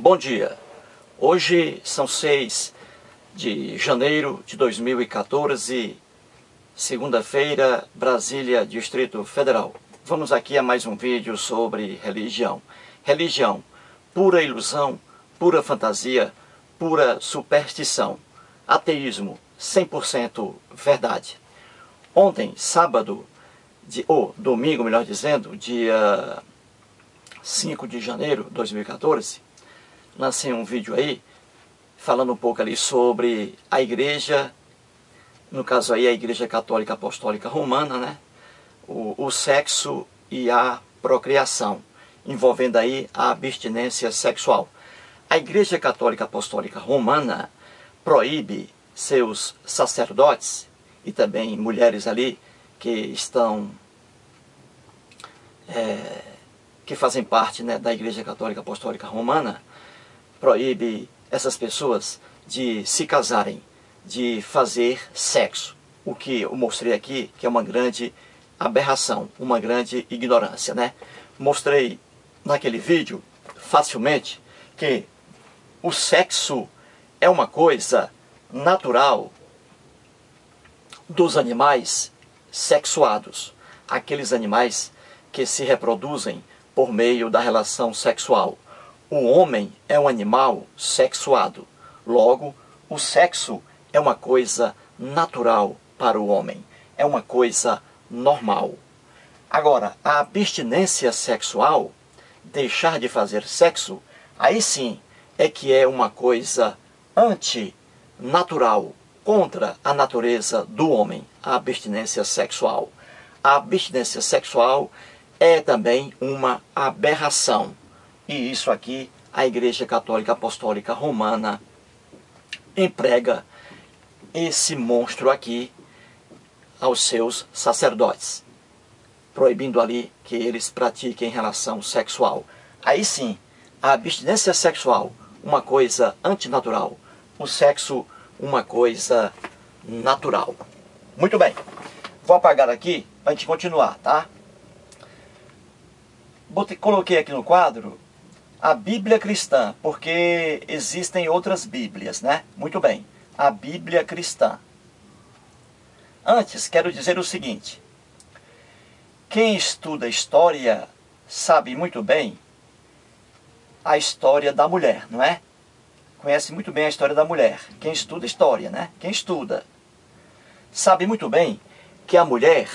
Bom dia, hoje são 6 de janeiro de 2014, segunda-feira, Brasília, Distrito Federal. Vamos aqui a mais um vídeo sobre religião. Religião, pura ilusão, pura fantasia, pura superstição. Ateísmo, 100% verdade. Ontem, sábado, domingo, melhor dizendo, dia 5 de janeiro de 2014, lancei um vídeo aí, falando um pouco ali sobre a igreja, no caso aí a Igreja Católica Apostólica Romana, né? O sexo e a procriação, envolvendo aí a abstinência sexual. A Igreja Católica Apostólica Romana proíbe seus sacerdotes e também mulheres ali que estão que fazem parte, né, da Igreja Católica Apostólica Romana, proíbe essas pessoas de se casarem, de fazer sexo. O que eu mostrei aqui, que é uma grande aberração, uma grande ignorância, né? Mostrei naquele vídeo, facilmente, que o sexo é uma coisa natural dos animais sexuados, aqueles animais que se reproduzem por meio da relação sexual. O homem é um animal sexuado. Logo, o sexo é uma coisa natural para o homem. É uma coisa normal. Agora, a abstinência sexual, deixar de fazer sexo, aí sim é que é uma coisa antinatural, contra a natureza do homem, a abstinência sexual. A abstinência sexual é também uma aberração. E isso aqui a Igreja Católica Apostólica Romana emprega esse monstro aqui aos seus sacerdotes, proibindo ali que eles pratiquem relação sexual. Aí sim, a abstinência sexual, uma coisa antinatural, o sexo, uma coisa natural. Muito bem, vou apagar aqui antes de continuar, tá? Coloquei aqui no quadro a Bíblia cristã, porque existem outras Bíblias, né? Muito bem, a Bíblia cristã. Antes, quero dizer o seguinte: quem estuda história sabe muito bem a história da mulher, não é? Conhece muito bem a história da mulher. Quem estuda história, né? Quem estuda sabe muito bem que a mulher,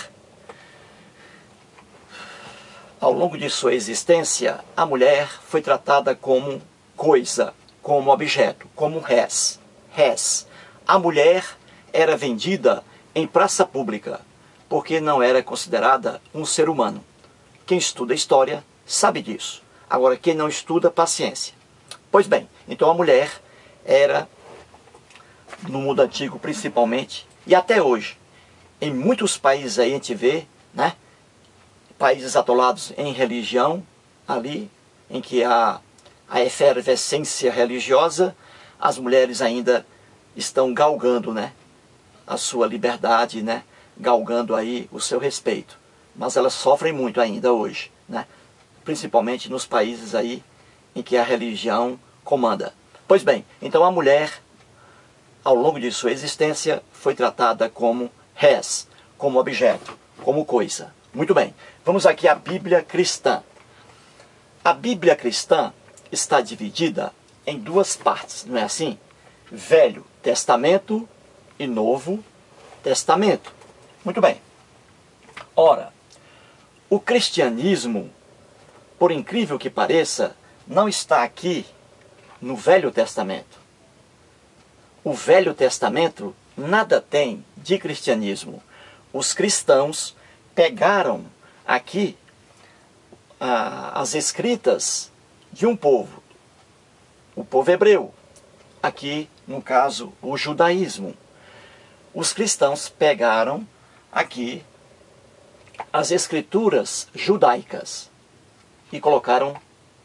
ao longo de sua existência, a mulher foi tratada como coisa, como objeto, como res. A mulher era vendida em praça pública, porque não era considerada um ser humano. Quem estuda história sabe disso. Agora, quem não estuda, paciência. Pois bem, então a mulher era, no mundo antigo principalmente, e até hoje, em muitos países aí a gente vê, né? Países atolados em religião, ali em que há a efervescência religiosa, as mulheres ainda estão galgando, né, a sua liberdade, né, galgando aí o seu respeito. Mas elas sofrem muito ainda hoje, né, principalmente nos países aí em que a religião comanda. Pois bem, então a mulher, ao longo de sua existência, foi tratada como res, como objeto, como coisa. Muito bem, vamos aqui à Bíblia cristã. A Bíblia cristã está dividida em duas partes, não é assim? Velho Testamento e Novo Testamento. Muito bem. Ora, o cristianismo, por incrível que pareça, não está aqui no Velho Testamento. O Velho Testamento nada tem de cristianismo. Os cristãos pegaram aqui as escritas de um povo, o povo hebreu, aqui no caso o judaísmo. Os cristãos pegaram aqui as escrituras judaicas e colocaram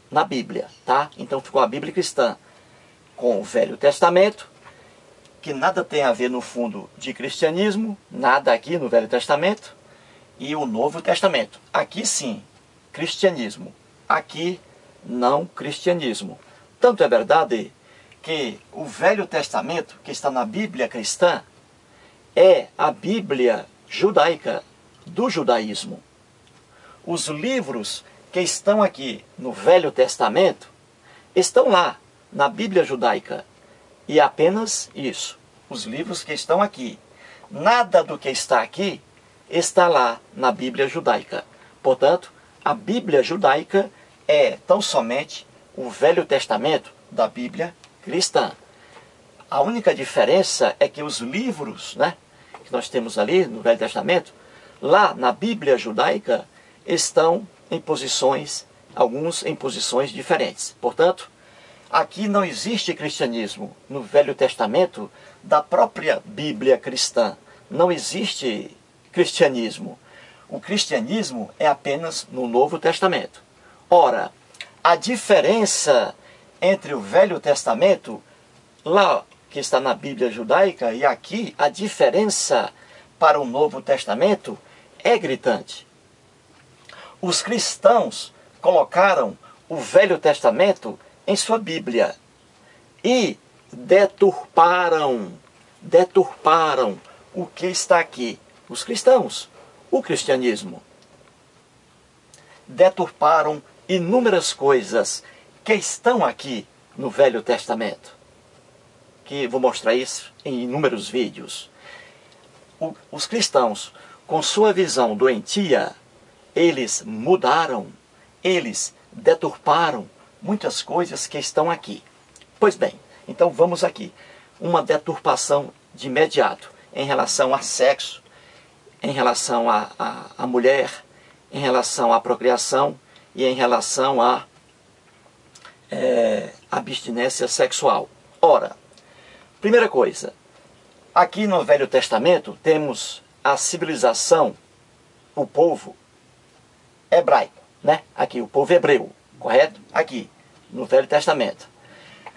na Bíblia, tá? Então ficou a Bíblia cristã com o Velho Testamento, que nada tem a ver no fundo de cristianismo, nada aqui no Velho Testamento, e o Novo Testamento. Aqui sim, cristianismo. Aqui não cristianismo. Tanto é verdade que o Velho Testamento, que está na Bíblia cristã, é a Bíblia judaica, do judaísmo. Os livros que estão aqui no Velho Testamento estão lá, na Bíblia judaica. E apenas isso, os livros que estão aqui. Nada do que está aqui está lá na Bíblia judaica. Portanto, a Bíblia judaica é tão somente o Velho Testamento da Bíblia cristã. A única diferença é que os livros, né, que nós temos ali no Velho Testamento, lá na Bíblia judaica, estão em posições, alguns em posições diferentes. Portanto, aqui não existe cristianismo no Velho Testamento da própria Bíblia cristã. Não existe cristianismo. O cristianismo é apenas no Novo Testamento. Ora, a diferença entre o Velho Testamento, lá que está na Bíblia judaica, e aqui, a diferença para o Novo Testamento é gritante. Os cristãos colocaram o Velho Testamento em sua Bíblia e deturparam o que está aqui. Os cristãos, o cristianismo, deturparam inúmeras coisas que estão aqui no Velho Testamento, que vou mostrar isso em inúmeros vídeos. Os cristãos, com sua visão doentia, eles mudaram, eles deturparam muitas coisas que estão aqui. Pois bem, então vamos aqui. Uma deturpação de imediato em relação a sexo, em relação à mulher, em relação à procriação e em relação à abstinência sexual. Ora, primeira coisa, aqui no Velho Testamento temos a civilização, o povo hebraico, né? Aqui o povo hebreu, correto? Aqui no Velho Testamento.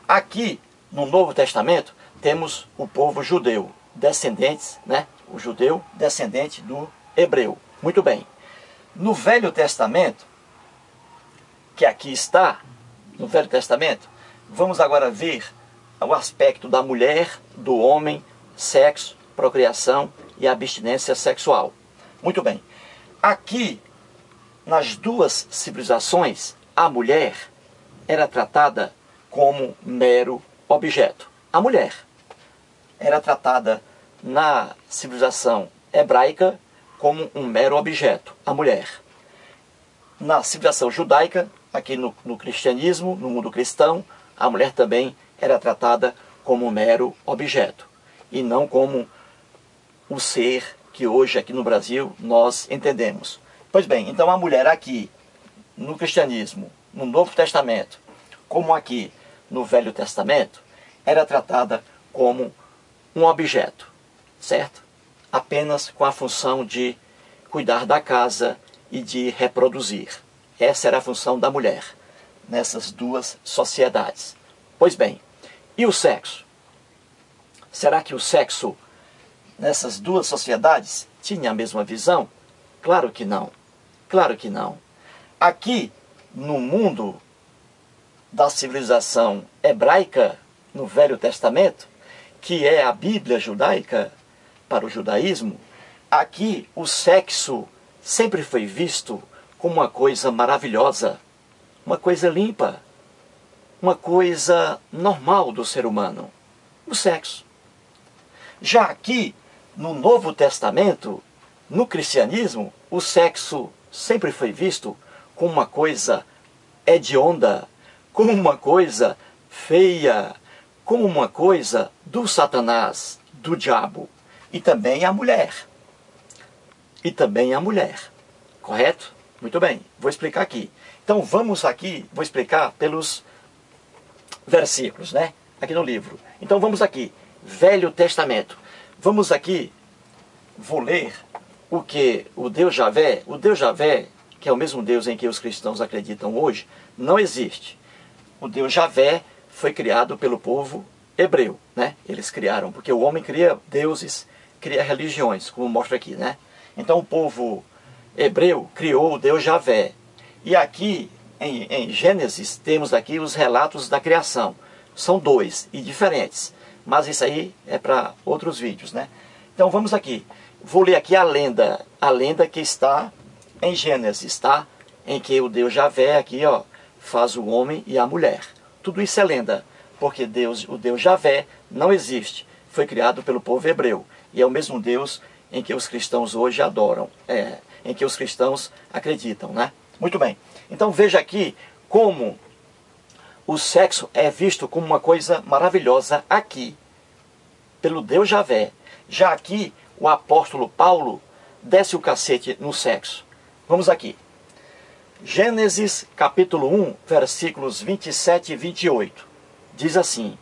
Aqui no Novo Testamento temos o povo judeu, descendentes, né? O judeu descendente do hebreu. Muito bem. No Velho Testamento, que aqui está, no Velho Testamento, vamos agora ver o aspecto da mulher, do homem, sexo, procriação e abstinência sexual. Muito bem. Aqui, nas duas civilizações, a mulher era tratada como mero objeto. A mulher era tratada na civilização hebraica como um mero objeto, a mulher. Na civilização judaica, aqui no cristianismo, no mundo cristão, a mulher também era tratada como um mero objeto, e não como o ser que hoje aqui no Brasil nós entendemos. Pois bem, então a mulher aqui no cristianismo, no Novo Testamento, como aqui no Velho Testamento, era tratada como um objeto, certo? Apenas com a função de cuidar da casa e de reproduzir. Essa era a função da mulher nessas duas sociedades. Pois bem, e o sexo? Será que o sexo nessas duas sociedades tinha a mesma visão? Claro que não. Claro que não. Aqui, no mundo da civilização hebraica, no Velho Testamento, que é a Bíblia judaica para o judaísmo, aqui o sexo sempre foi visto como uma coisa maravilhosa, uma coisa limpa, uma coisa normal do ser humano, o sexo. Já aqui, no Novo Testamento, no cristianismo, o sexo sempre foi visto como uma coisa hedionda, como uma coisa feia, como uma coisa do Satanás, do diabo. E também a mulher. E também a mulher. Correto? Muito bem, vou explicar aqui. Então vamos aqui, vou explicar pelos versículos, né? Aqui no livro. Então vamos aqui, Velho Testamento. Vamos aqui, vou ler o que o Deus Javé, que é o mesmo Deus em que os cristãos acreditam hoje, não existe. O Deus Javé foi criado pelo povo hebreu, né? Eles criaram, porque o homem cria deuses, cria religiões, como mostra aqui, né? Então o povo hebreu criou o Deus Javé. E aqui, em Gênesis, temos aqui os relatos da criação. São dois e diferentes. Mas isso aí é para outros vídeos, né? Então vamos aqui. Vou ler aqui a lenda que está em Gênesis, tá? Em que o Deus Javé aqui, ó, faz o homem e a mulher. Tudo isso é lenda, porque o Deus Javé não existe. Foi criado pelo povo hebreu. E é o mesmo Deus em que os cristãos hoje adoram, em que os cristãos acreditam, né? Muito bem. Então veja aqui como o sexo é visto como uma coisa maravilhosa aqui, pelo Deus Javé. Já aqui, o apóstolo Paulo desce o cacete no sexo. Vamos aqui. Gênesis capítulo 1, versículos 27 e 28. Diz assim: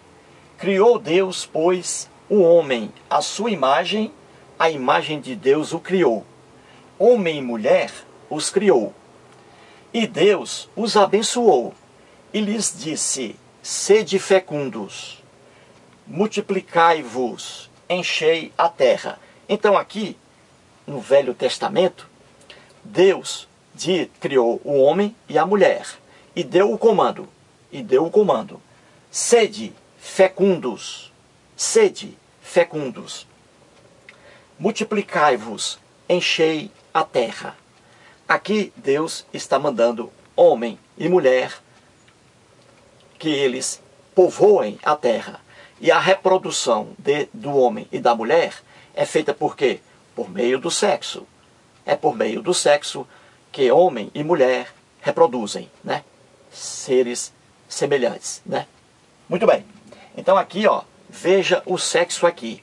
Criou Deus, pois, o homem à sua imagem, a imagem de Deus o criou. Homem e mulher os criou. E Deus os abençoou e lhes disse: Sede fecundos, multiplicai-vos, enchei a terra. Então aqui, no Velho Testamento, Deus criou o homem e a mulher e deu o comando. Sede fecundos, multiplicai-vos, enchei a terra. Aqui Deus está mandando homem e mulher que eles povoem a terra. E a reprodução do homem e da mulher é feita por quê? Por meio do sexo. É por meio do sexo que homem e mulher reproduzem, né? Seres semelhantes, né? Muito bem. Então aqui, ó, veja o sexo aqui.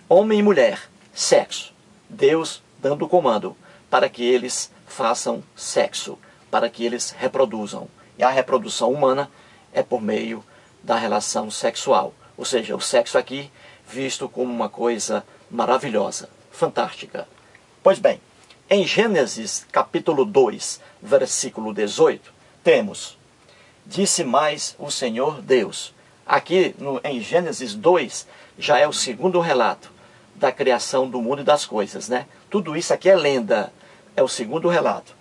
Homem e mulher, sexo. Deus dando o comando para que eles façam sexo, para que eles reproduzam. E a reprodução humana é por meio da relação sexual. Ou seja, o sexo aqui visto como uma coisa maravilhosa, fantástica. Pois bem, em Gênesis capítulo 2, versículo 18, temos: Disse mais o Senhor Deus. Aqui em Gênesis 2 já é o segundo relato da criação do mundo e das coisas, né? Tudo isso aqui é lenda, é o segundo relato.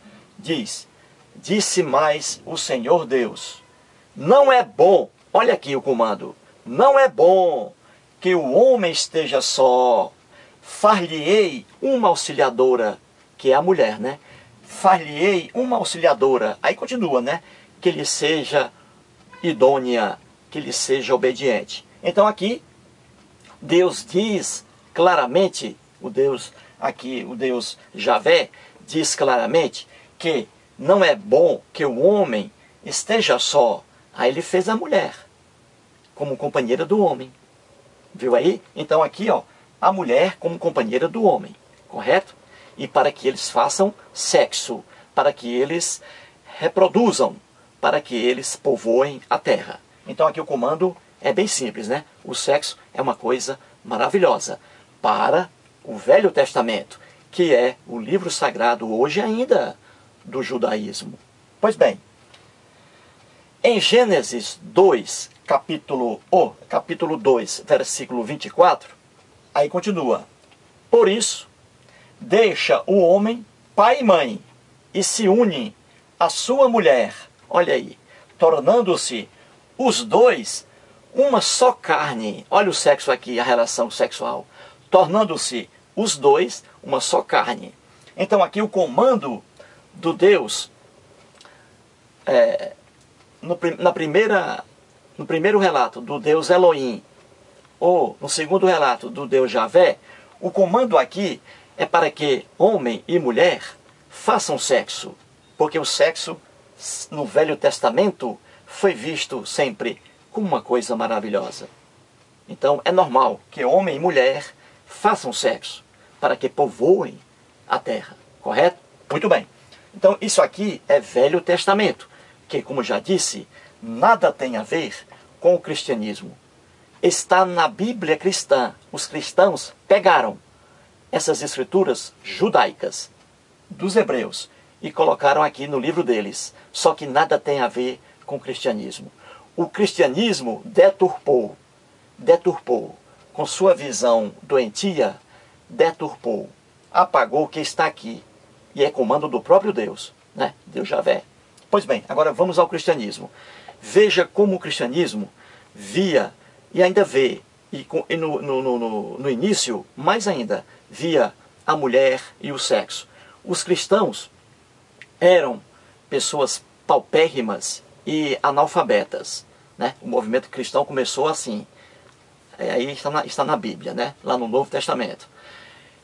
Disse mais o Senhor Deus: Não é bom, olha aqui o comando, não é bom que o homem esteja só. Far-lhe-ei uma auxiliadora, que é a mulher, né? Far-lhe-ei uma auxiliadora. Aí continua, né? Que lhe seja idônea, que lhe seja obediente. Então aqui, Deus diz claramente, o Deus Javé, diz claramente que não é bom que o homem esteja só. Aí ele fez a mulher como companheira do homem. Viu aí? Então aqui, ó, a mulher como companheira do homem, correto? E para que eles façam sexo, para que eles reproduzam, para que eles povoem a terra. Então aqui o comando é bem simples, né? O sexo é uma coisa maravilhosa para o Velho Testamento, que é o livro sagrado hoje ainda do judaísmo. Pois bem, em Gênesis 2, capítulo 2, versículo 24, aí continua: Por isso, deixa o homem pai e mãe, e se une à sua mulher, olha aí, tornando-se os dois uma só carne. Olha o sexo aqui, a relação sexual. Tornando-se os dois uma só carne. Então aqui o comando do Deus, no primeiro relato do Deus Elohim, ou no segundo relato do Deus Javé, o comando aqui é para que homem e mulher façam sexo. Porque o sexo no Velho Testamento foi visto sempre como uma coisa maravilhosa. Então é normal que homem e mulher façam sexo para que povoem a terra, correto? Muito bem. Então isso aqui é Velho Testamento, que, como já disse, nada tem a ver com o cristianismo. Está na Bíblia cristã. Os cristãos pegaram essas escrituras judaicas dos hebreus e colocaram aqui no livro deles. Só que nada tem a ver com o cristianismo. O cristianismo deturpou, com sua visão doentia, apagou o que está aqui. E é comando do próprio Deus, né? Deus Javé. Pois bem, agora vamos ao cristianismo. Veja como o cristianismo via, e ainda vê, e no início, mais ainda, via a mulher e o sexo. Os cristãos eram pessoas paupérrimas e analfabetas, né? O movimento cristão começou assim. Aí está na Bíblia, né? Lá no Novo Testamento.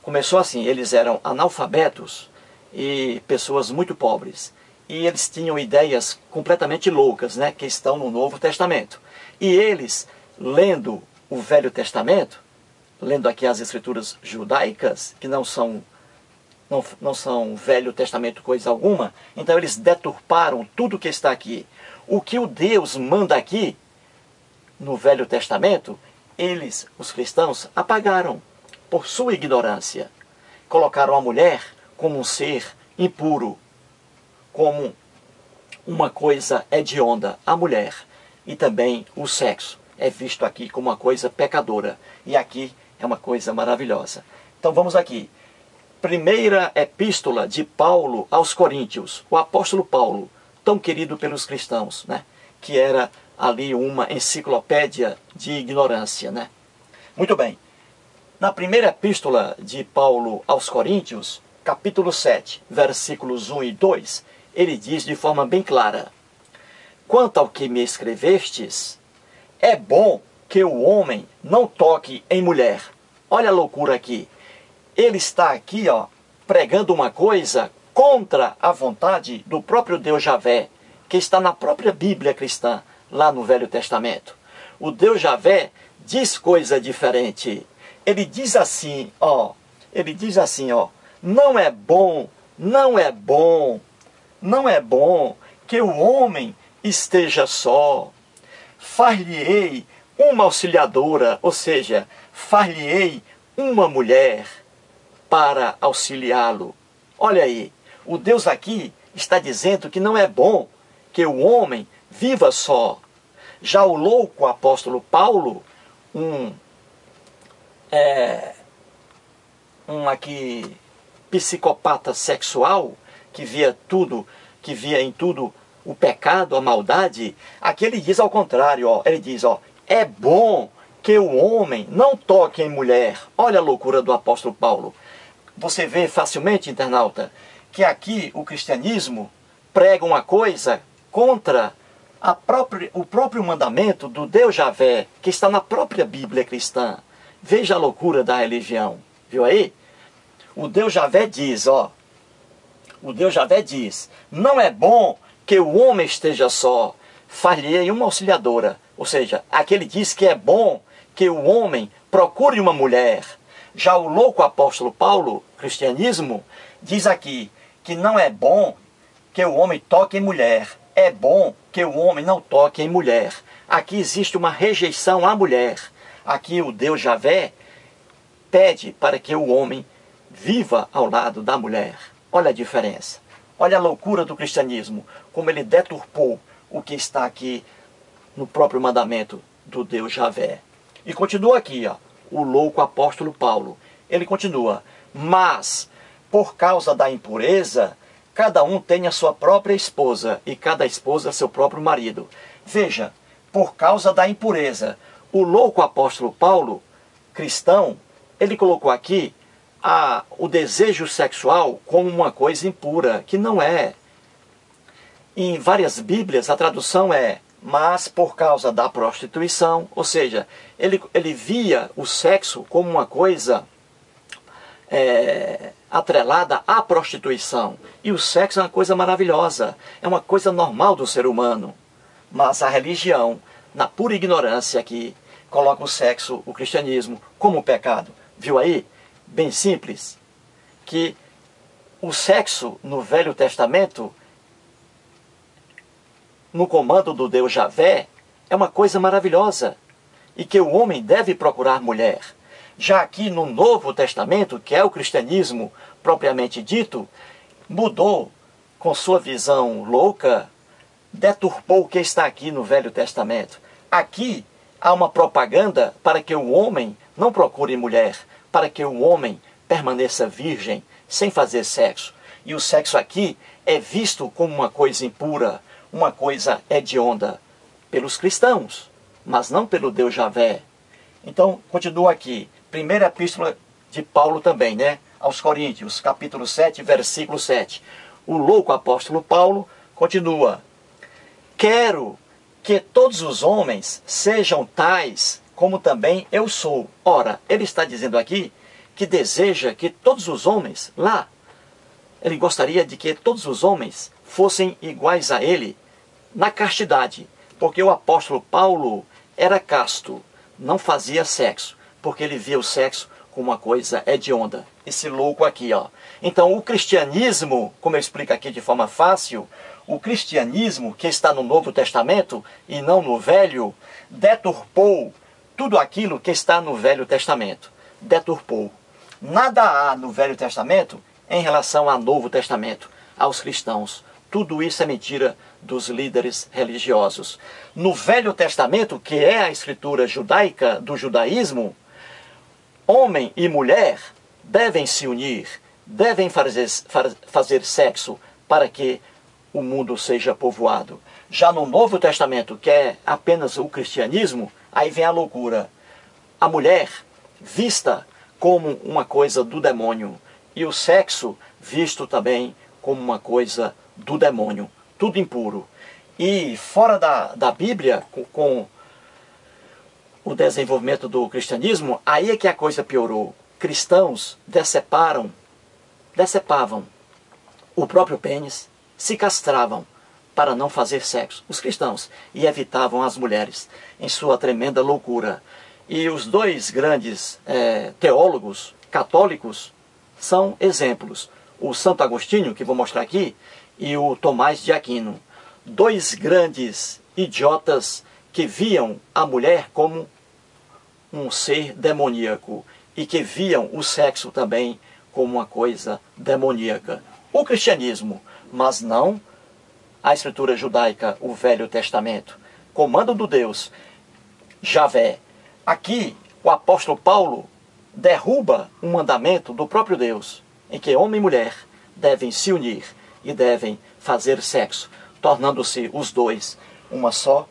Começou assim, eles eram analfabetos e pessoas muito pobres. E eles tinham ideias completamente loucas, né? Que estão no Novo Testamento. E eles, lendo o Velho Testamento, lendo aqui as escrituras judaicas, que não são Velho Testamento coisa alguma, então eles deturparam tudo que está aqui. O que o Deus manda aqui, no Velho Testamento, eles, os cristãos, apagaram por sua ignorância. Colocaram a mulher como um ser impuro, como uma coisa hedionda, a mulher. E também o sexo é visto aqui como uma coisa pecadora. E aqui é uma coisa maravilhosa. Então vamos aqui. Primeira epístola de Paulo aos Coríntios. O apóstolo Paulo, tão querido pelos cristãos, né? Que era ali uma enciclopédia de ignorância, né? Muito bem. Na primeira epístola de Paulo aos Coríntios, capítulo 7, versículos 1 e 2, ele diz de forma bem clara: quanto ao que me escrevestes, é bom que o homem não toque em mulher. Olha a loucura aqui. Ele está aqui, ó, pregando uma coisa contra a vontade do próprio Deus Javé, que está na própria Bíblia cristã, lá no Velho Testamento. O Deus Javé diz coisa diferente. Ele diz assim, ó, não é bom que o homem esteja só. Far-lhe-ei uma auxiliadora, ou seja, far-lhe-ei uma mulher para auxiliá-lo. Olha aí, o Deus aqui está dizendo que não é bom que o homem viva só. Já o louco apóstolo Paulo, um aqui psicopata sexual, que via em tudo o pecado, a maldade, aqui ele diz ao contrário, ó, ele diz, ó, é bom que o homem não toque em mulher. Olha a loucura do apóstolo Paulo. Você vê facilmente, internauta, que aqui o cristianismo prega uma coisa contra o próprio mandamento do Deus Javé, que está na própria Bíblia cristã. Veja a loucura da religião. Viu aí? O Deus Javé diz, ó, não é bom que o homem esteja só, far-lhe-ei uma auxiliadora. Ou seja, aqui ele diz que é bom que o homem procure uma mulher. Já o louco apóstolo Paulo, cristianismo, diz aqui que não é bom que o homem toque em mulher. É bom que o homem não toque em mulher. Aqui existe uma rejeição à mulher. Aqui o Deus Javé pede para que o homem viva ao lado da mulher. Olha a diferença. Olha a loucura do cristianismo, como ele deturpou o que está aqui no próprio mandamento do Deus Javé. E continua aqui, ó, o louco apóstolo Paulo. Ele continua: mas, por causa da impureza, cada um tem a sua própria esposa, e cada esposa seu próprio marido. Veja, por causa da impureza. O louco apóstolo Paulo, cristão, ele colocou aqui o desejo sexual como uma coisa impura, que não é. Em várias Bíblias a tradução é mas por causa da prostituição, ou seja, ele via o sexo como uma coisa atrelada à prostituição. E o sexo é uma coisa maravilhosa, é uma coisa normal do ser humano. Mas a religião, na pura ignorância aqui, coloca o sexo, o cristianismo, como pecado. Viu aí? Bem simples. Que o sexo no Velho Testamento, no comando do Deus Javé, é uma coisa maravilhosa. E que o homem deve procurar mulher. Já aqui no Novo Testamento, que é o cristianismo propriamente dito, mudou com sua visão louca, deturpou o que está aqui no Velho Testamento. Aqui há uma propaganda para que o homem não procure mulher, para que o homem permaneça virgem, sem fazer sexo. E o sexo aqui é visto como uma coisa impura, uma coisa hedionda, pelos cristãos, mas não pelo Deus Javé. Então, continua aqui, primeira epístola de Paulo também, né? Aos Coríntios, capítulo 7, versículo 7. O louco apóstolo Paulo continua: quero que todos os homens sejam tais como também eu sou. Ora, ele está dizendo aqui que deseja que todos os homens, lá, ele gostaria de que todos os homens fossem iguais a ele na castidade, porque o apóstolo Paulo era casto, não fazia sexo, porque ele via o sexo como uma coisa hedionda. Esse louco aqui, ó. Então, o cristianismo, como eu explico aqui de forma fácil, o cristianismo que está no Novo Testamento e não no Velho, deturpou tudo aquilo que está no Velho Testamento. Deturpou. Nada há no Velho Testamento em relação ao Novo Testamento, aos cristãos. Tudo isso é mentira dos líderes religiosos. No Velho Testamento, que é a escritura judaica do judaísmo, homem e mulher devem se unir, devem fazer sexo para que o mundo seja povoado. Já no Novo Testamento, que é apenas o cristianismo, aí vem a loucura. A mulher vista como uma coisa do demônio e o sexo visto também como uma coisa do demônio. Tudo impuro. E fora da Bíblia, com o desenvolvimento do cristianismo, aí é que a coisa piorou. Cristãos decepavam o próprio pênis, se castravam para não fazer sexo, os cristãos, e evitavam as mulheres, em sua tremenda loucura. E os dois grandes teólogos católicos são exemplos. O Santo Agostinho, que vou mostrar aqui, e o Tomás de Aquino. Dois grandes idiotas que viam a mulher como um ser demoníaco e que viam o sexo também como uma coisa demoníaca. O cristianismo, mas não a escritura judaica, o Velho Testamento. Comando do Deus, Javé. Aqui, o apóstolo Paulo derruba um mandamento do próprio Deus, em que homem e mulher devem se unir e devem fazer sexo, tornando-se os dois uma só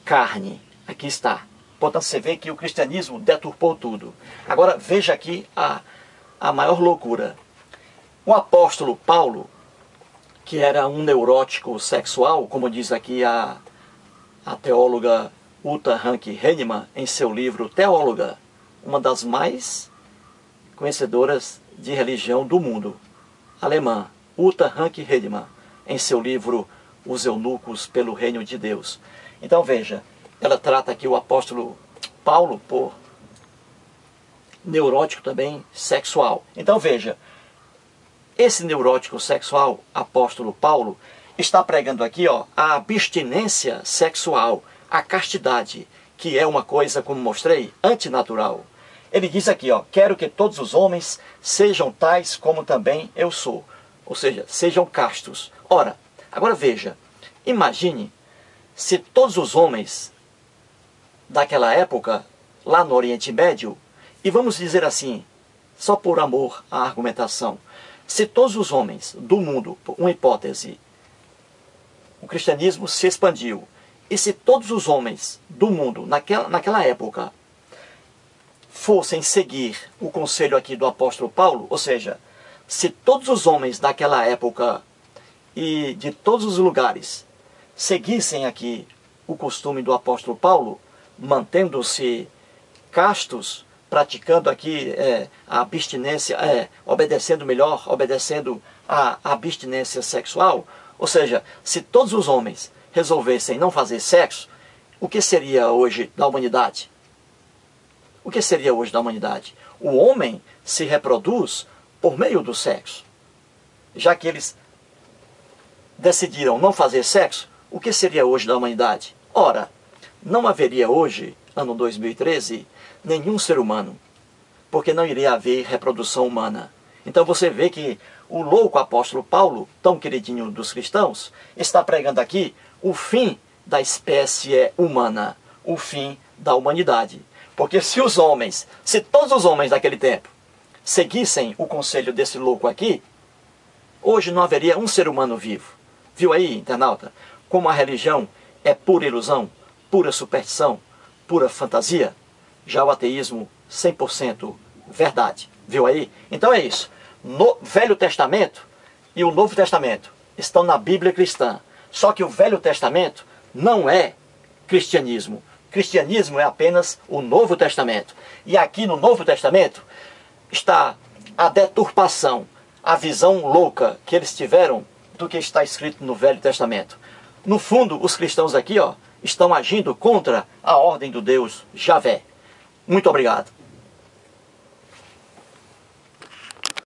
carne. Aqui está. Portanto, você vê que o cristianismo deturpou tudo. Agora, veja aqui a maior loucura. O apóstolo Paulo, que era um neurótico sexual, como diz aqui a teóloga Uta Rank-Heinemann, em seu livro Teóloga, uma das mais conhecedoras de religião do mundo, alemã, Uta Rank-Heinemann, em seu livro Os Eunucos pelo Reino de Deus. Então veja, ela trata aqui o apóstolo Paulo por neurótico também sexual. Então veja, esse neurótico sexual, apóstolo Paulo, está pregando aqui a abstinência sexual, a castidade, que é uma coisa, como mostrei, antinatural. Ele diz aqui, quero que todos os homens sejam tais como também eu sou. Ou seja, sejam castos. Ora, agora veja, imagine se todos os homens daquela época, lá no Oriente Médio, e vamos dizer assim, só por amor à argumentação, se todos os homens do mundo, uma hipótese, o cristianismo se expandiu, e se todos os homens do mundo, naquela época, fossem seguir o conselho aqui do apóstolo Paulo, ou seja, se todos os homens daquela época e de todos os lugares seguissem aqui o costume do apóstolo Paulo, mantendo-se castos, praticando aqui a abstinência, obedecendo a abstinência sexual, ou seja, se todos os homens resolvessem não fazer sexo, o que seria hoje da humanidade? O que seria hoje da humanidade? O homem se reproduz por meio do sexo. Já que eles decidiram não fazer sexo, o que seria hoje da humanidade? Ora, não haveria hoje, ano 2013, nenhum ser humano, porque não iria haver reprodução humana. Então você vê que o louco apóstolo Paulo, tão queridinho dos cristãos, está pregando aqui o fim da espécie humana, o fim da humanidade. Porque se todos os homens daquele tempo seguissem o conselho desse louco aqui, hoje não haveria um ser humano vivo. Viu aí, internauta, como a religião é pura ilusão, pura superstição, pura fantasia? Já o ateísmo, 100% verdade. Viu aí? Então é isso. No Velho Testamento e o Novo Testamento estão na Bíblia cristã. Só que o Velho Testamento não é cristianismo. Cristianismo é apenas o Novo Testamento. E aqui no Novo Testamento está a deturpação, a visão louca que eles tiveram do que está escrito no Velho Testamento. No fundo, os cristãos aqui estão agindo contra a ordem do Deus Javé. Muito obrigado.